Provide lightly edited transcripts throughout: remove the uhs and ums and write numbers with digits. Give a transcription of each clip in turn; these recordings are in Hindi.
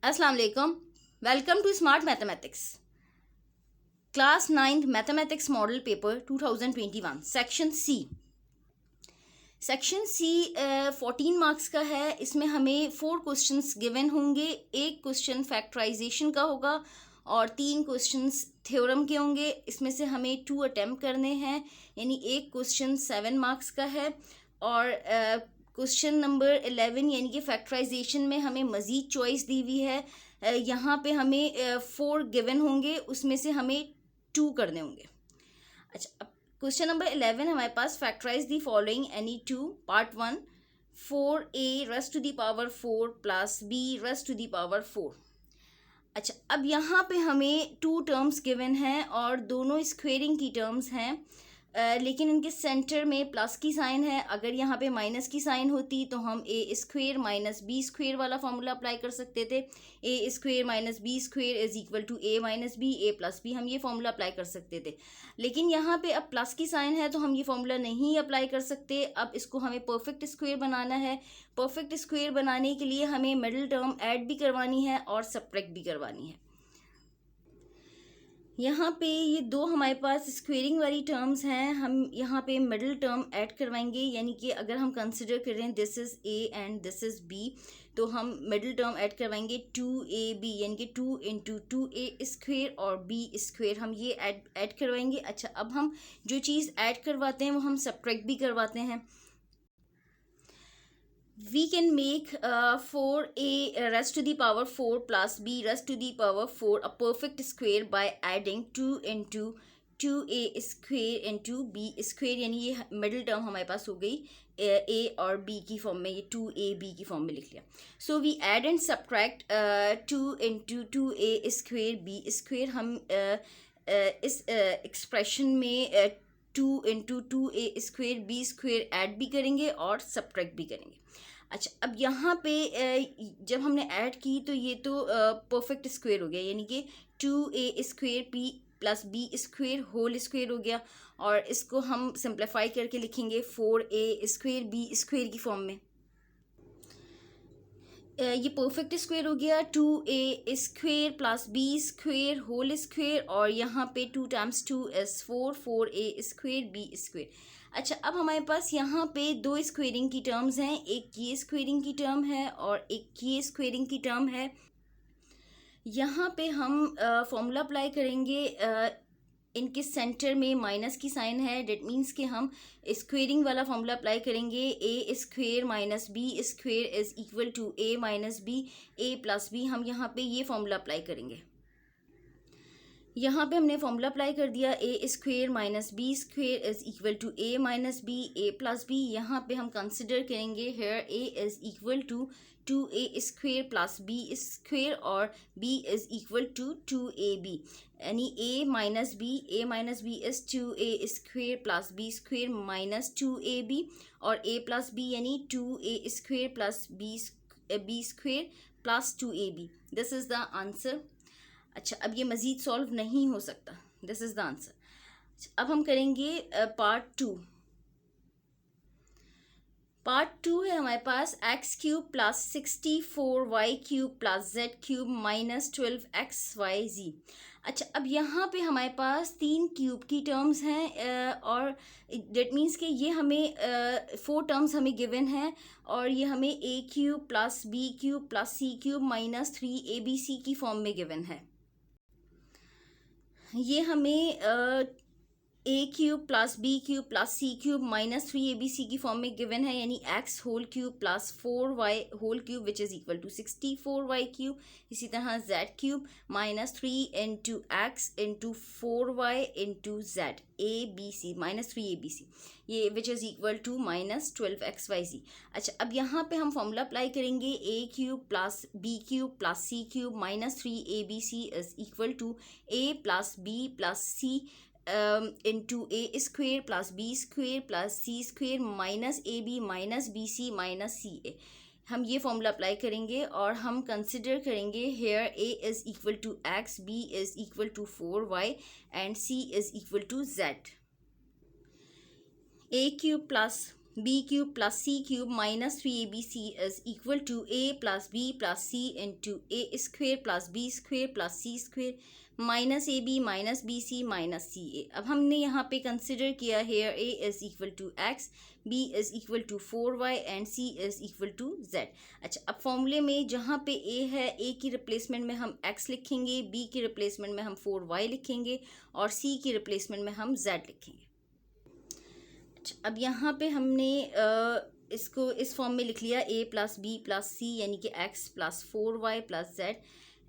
अस्सलाम वालेकुम। Welcome to smart mathematics class 9th mathematics model paper 2021 section C 14 marks का है। इसमें हमें 4 क्वेश्चंस गिवन होंगे। एक क्वेश्चन फैक्टराइजेशन का होगा और 3 क्वेश्चंस थ्योरम के होंगे। इसमें से हमें 2 अटेम्प्ट करने हैं, यानी एक क्वेश्चन 7 मार्क्स का है और क्वेश्चन नंबर 11 यानी कि फैक्टराइजेशन में हमें मज़ीद चॉइस दी हुई है। यहाँ पे हमें 4 गिवन होंगे, उसमें से हमें 2 करने होंगे। अच्छा, अब क्वेश्चन नंबर 11 हमारे पास factorise the following any two. Part 1 4a raised to the power 4 plus b raised to the power 4। अच्छा, अब यहाँ पे हमें 2 टर्म्स गिवन हैं और दोनों स्क्वेयरिंग की टर्म्स हैं, लेकिन इनके सेंटर में प्लस की साइन है। अगर यहाँ पे माइनस की साइन होती तो हम A square minus B square वाला फॉर्मूला अप्लाई कर सकते थे। A square minus B square is equal to A minus B, A plus B, हम ये फॉर्मूला अप्लाई कर सकते थे। लेकिन यहाँ पे अब प्लस की साइन है तो हम ये फॉर्मूला नहीं अप्लाई कर सकते। अब इसको हमें परफेक्ट स्क्वेयर बनाना है। परफेक्ट स्क्वेयर बनाने के लिए हमें मिडिल टर्म ऐड भी करवानी है और सब्ट्रैक्ट भी करवानी है। यहाँ पे ये 2 हमारे पास स्क्वेयरिंग वाली टर्म्स हैं, हम यहाँ पे मिडिल टर्म ऐड करवाएंगे। यानी कि अगर हम कंसिडर करें this is A and this is B, तो हम मिडिल टर्म ऐड करवाएंगे 2ab, यानी कि 2 इंटू 2a स्क्वेयर और b स्क्वेयर, हम ये ऐड करवाएंगे। अच्छा, अब हम जो चीज़ ऐड करवाते हैं वो हम सब्ट्रैक्ट भी करवाते हैं। We can make 4a raised to the power 4 plus b raised to the power 4 a perfect square by adding 2 into 2a square into b square, यानी ये मिडिल टर्म हमारे पास हो गई a और b की फॉर्म में, ये 2ab की फॉर्म में लिख लिया। So we add and subtract 2 into 2a square b square. हम इस एक्सप्रेशन में 2 into 2a square B square add भी करेंगे और सब्ट्रैक्ट भी करेंगे। अच्छा, अब यहाँ पे जब हमने ऐड की तो ये तो परफेक्ट स्क्वेयर हो गया, यानी कि 2a square p plus B square whole square हो गया। और इसको हम सिंप्लीफाई करके लिखेंगे 4a स्क्वेयर बी स्क्वेयर की फॉर्म में। ये परफेक्ट स्क्वेयर हो गया 2a square plus B square whole square, और यहाँ पे 2 times 2 is 4, 4a square B square. अच्छा, अब हमारे पास यहाँ पे 2 स्क्वेयरिंग की टर्म्स हैं, एक ये स्क्वेयरिंग की टर्म है और एक ये स्क्वेयरिंग की टर्म है। यहाँ पे हम फॉर्मूला अप्लाई करेंगे। इनके सेंटर में माइनस की साइन है, डेट मीन्स कि हम स्क्वेयरिंग वाला फॉर्मूला अप्लाई करेंगे। A square minus B square is equal to A minus B, A plus B, हम यहाँ पे ये फॉर्मूला अप्लाई करेंगे। यहाँ पे हमने फॉर्मूला अप्लाई कर दिया, A square minus B square is equal to A minus B, A plus B. यहाँ पे हम कंसिडर करेंगे here A is equal to 2a square plus B square और b is equal to 2ab, यानी a minus B is 2a square plus b square minus 2ab, और a प्लस b यानी 2a square plus b square plus 2ab। This is the answer. अच्छा, अब ये मज़ीद सॉल्व नहीं हो सकता, दिस इज़ द आंसर। अब हम करेंगे पार्ट 2। पार्ट 2 है हमारे पास X cube plus 64 Y cube plus Z cube minus 12 X Y Z. अच्छा, अब यहाँ पे हमारे पास 3 क्यूब की टर्म्स हैं और डेट मीन्स कि ये हमें 4 टर्म्स हमें गिवन हैं और ये हमें A cube plus B cube plus C cube minus 3abc की फॉर्म में गिवन है। ये हमें A cube plus B cube plus C cube minus 3abc की फॉर्म में गिवन है, यानी X whole cube plus 4y whole cube which is equal to 64y cube. इसी तरह Z cube minus 3 into X into 4y into Z A B C minus 3abc, ये which is equal to minus 12xyz। अच्छा, अब यहाँ पे हम फॉर्मूला अप्लाई करेंगे, A cube plus B cube plus C cube minus 3abc is equal to A plus B plus C into A square plus B square plus C square minus A B minus B C minus C A. हम ये फॉर्मूला अप्लाई करेंगे और हम कंसिडर करेंगे here A is equal to X, B is equal to 4y and C is equal to Z. A cube plus B cube plus C cube minus 3abc is equal to a plus B plus C into A square plus B square plus C square minus A B minus B C minus C A. अब हमने यहाँ पे कंसिडर किया here a is equal to X, b is equal to 4y and c is equal to z। अच्छा, अब फॉर्मूले में जहाँ पे a है, a की रिप्लेसमेंट में हम x लिखेंगे, b की रिप्लेसमेंट में हम 4y लिखेंगे और c की रिप्लेसमेंट में हम z लिखेंगे। अच्छा, अब यहाँ पे हमने इसको इस फॉर्म में लिख लिया a plus B plus C यानी कि x plus 4y plus z,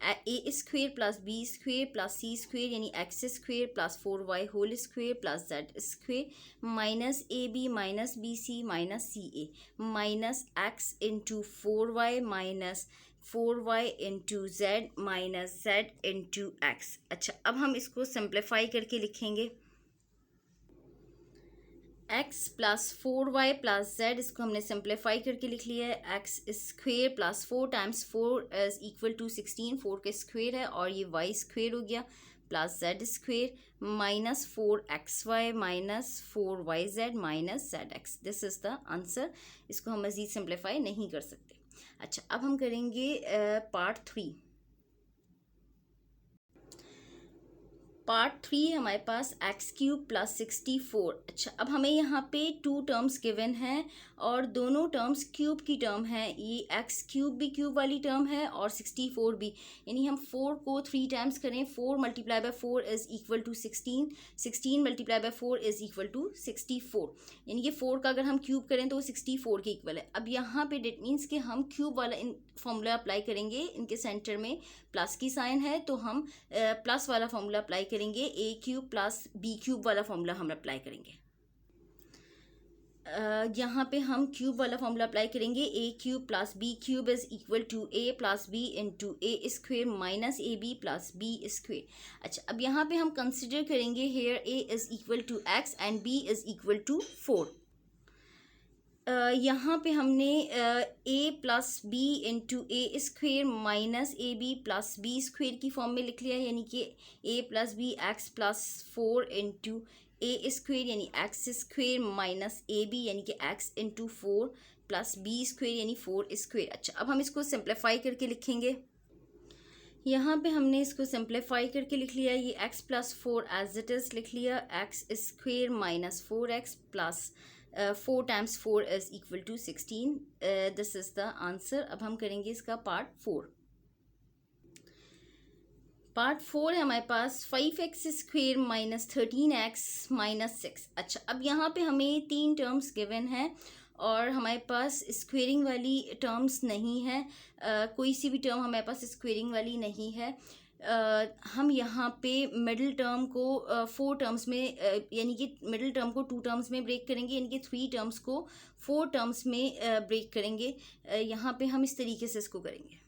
A square plus B square plus C square यानी X square plus 4y whole square plus Z square minus A B minus B C minus C A minus X into 4y minus 4y into Z minus Z into X. अच्छा, अब हम इसको सिंप्लीफाई करके लिखेंगे x plus 4y plus z, इसको हमने सिंप्लीफाई करके लिख लिया है X square plus 4 times 4 is equal to 16, 4 का स्क्वेयर है और ये y स्क्वेयर हो गया plus z square minus 4xy minus 4yz minus zx। This is the answer. इसको हम मज़ीद सिंप्लीफाई नहीं कर सकते। अच्छा, अब हम करेंगे पार्ट 3। पार्ट 3 हमारे पास एक्स क्यूब प्लस 64। अच्छा, अब हमें यहाँ पे 2 टर्म्स गिवन हैं और दोनों टर्म्स क्यूब की टर्म है। ये एक्स क्यूब भी क्यूब वाली टर्म है और 64 भी, यानी हम 4 को 3 टाइम्स करें, 4 multiply by 4 is equal to 16, 16 multiply by 4 is equal to 64, यानी कि 4 का अगर हम क्यूब करें तो वो 64 के इक्वल है। अब यहाँ पे डेट मीन्स कि हम क्यूब वाला इन फॉर्मूला अप्लाई करेंगे, इनके सेंटर में प्लस की साइन है तो हम प्लस वाला फॉर्मूला अप्लाई करेंगे, A cube plus B cube वाला फॉर्मूला हम अप्लाई करेंगे। यहाँ पे हम क्यूब वाला फॉर्मूला अप्लाई करेंगे, A cube plus B cube is equal to A plus B into A square minus A B plus B square. अच्छा, अब यहाँ पे हम कंसिडर करेंगे here A is equal to X and B is equal to 4। यहाँ पे हमने A plus B into A square minus A B plus B square की फॉर्म में लिख लिया, यानी कि A plus B X plus 4 into A square यानी X square minus A B यानी कि X into 4 plus B square यानी 4 स्क्वेयर। अच्छा, अब हम इसको सिंप्लीफाई करके लिखेंगे। यहाँ पे हमने इसको सिंप्लीफाई करके लिख लिया, ये x plus 4 as it is लिख लिया, X square minus 4x plus 4 times 4 is equal to 16। This is the answer. अब हम करेंगे इसका पार्ट 4। पार्ट 4 है हमारे पास 5x square minus 13x minus 6। अच्छा, अब यहाँ पे हमें 3 टर्म्स गिवन हैं और हमारे पास स्क्वेयरिंग वाली टर्म्स नहीं है, कोई सी भी टर्म हमारे पास स्क्वेयरिंग वाली नहीं है। हम यहाँ पे मिडिल टर्म को 4 टर्म्स में यानी कि मिडिल टर्म को 2 टर्म्स में ब्रेक करेंगे, यानी कि 3 टर्म्स को 4 टर्म्स में ब्रेक करेंगे। यहाँ पे हम इस तरीके से इसको करेंगे।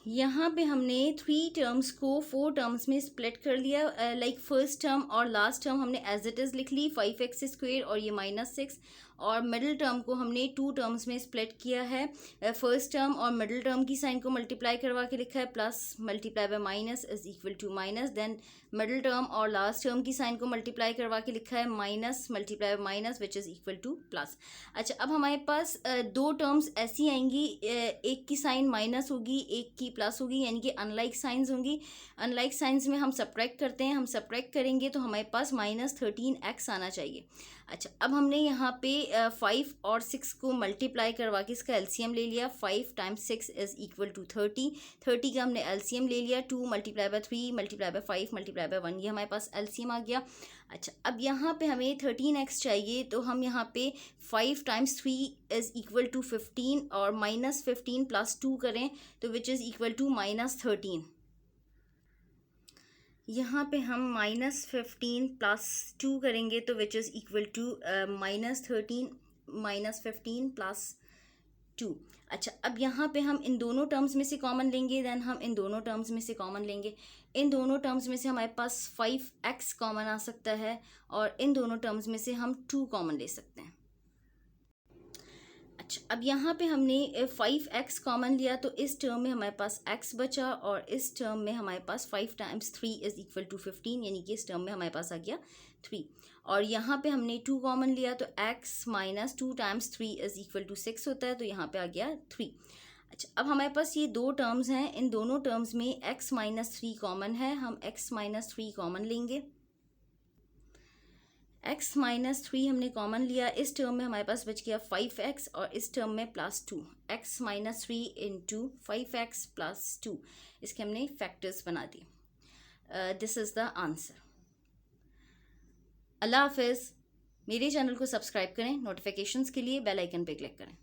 यहाँ पे हमने 3 टर्म्स को 4 टर्म्स में स्प्लिट कर लिया, लाइक फर्स्ट टर्म और लास्ट टर्म हमने एज इट इज़ लिख ली 5x स्क्वेयर और ये माइनस 6, और मिडिल टर्म को हमने 2 टर्म्स में स्प्लिट किया है। फर्स्ट टर्म और मिडिल टर्म की साइन को मल्टीप्लाई करवा के लिखा है, plus multiply by minus is equal to minus, then middle term और लास्ट टर्म की साइन को मल्टीप्लाई करवा के लिखा है minus multiply by minus which is equal to plus. अच्छा, अब हमारे पास 2 टर्म्स ऐसी आएंगी, एक की साइन माइनस होगी, एक की प्लस होगी, यानी कि अनलाइक साइंस होंगी। अनलाइक साइंस में हम सब्ट्रैक्ट करते हैं, हम सब्ट्रैक्ट करेंगे तो हमारे पास माइनस 13x आना चाहिए। अच्छा, अब हमने यहाँ पे 5 और 6 को मल्टीप्लाई करवा के इसका एलसीएम ले लिया, 5 टाइम्स 6 इज इक्वल टू 30, 30 का हमने एलसीएम ले लिया, 2 multiply by 3 multiply by 5 multiply by 1, ये हमारे पास एलसीएम आ गया। अच्छा, अब यहाँ पे हमें 13x चाहिए तो हम यहाँ पे 5 टाइम्स 3 इज़ इक्वल टू 15 और माइनस 15 प्लस 2 करें तो which is equal to minus 13। यहाँ पे हम माइनस 15 प्लस 2 करेंगे तो which is equal to minus 13 minus 15 plus 2। अच्छा, अब यहाँ पे हम इन दोनों टर्म्स में से कॉमन लेंगे, देन हम इन दोनों टर्म्स में से कॉमन लेंगे। इन दोनों टर्म्स में से हमारे पास 5x कॉमन आ सकता है और इन दोनों टर्म्स में से हम 2 कॉमन ले सकते हैं। अच्छा, अब यहाँ पे हमने 5x कॉमन लिया, तो इस टर्म में हमारे पास x बचा और इस टर्म में हमारे पास 5 टाइम्स 3 इज इक्वल टू 15, यानी कि इस टर्म में हमारे पास आ गया 3। और यहाँ पे हमने 2 कॉमन लिया, तो x minus 2 times 3 is equal to 6 होता है, तो यहाँ पे आ गया 3। अच्छा, अब हमारे पास ये दो टर्म्स हैं, इन दोनों टर्म्स में x माइनस 3 कॉमन है, हम x माइनस 3 कॉमन लेंगे। x माइनस 3 हमने कॉमन लिया, इस टर्म में हमारे पास बच गया 5x और इस टर्म में plus 2, x minus 3 into 5x plus 2, इसके हमने फैक्टर्स बना दिए। This is the answer. Allah हाफिज़। मेरे चैनल को सब्सक्राइब करें, नोटिफिकेशंस के लिए बेल आइकन पे क्लिक करें।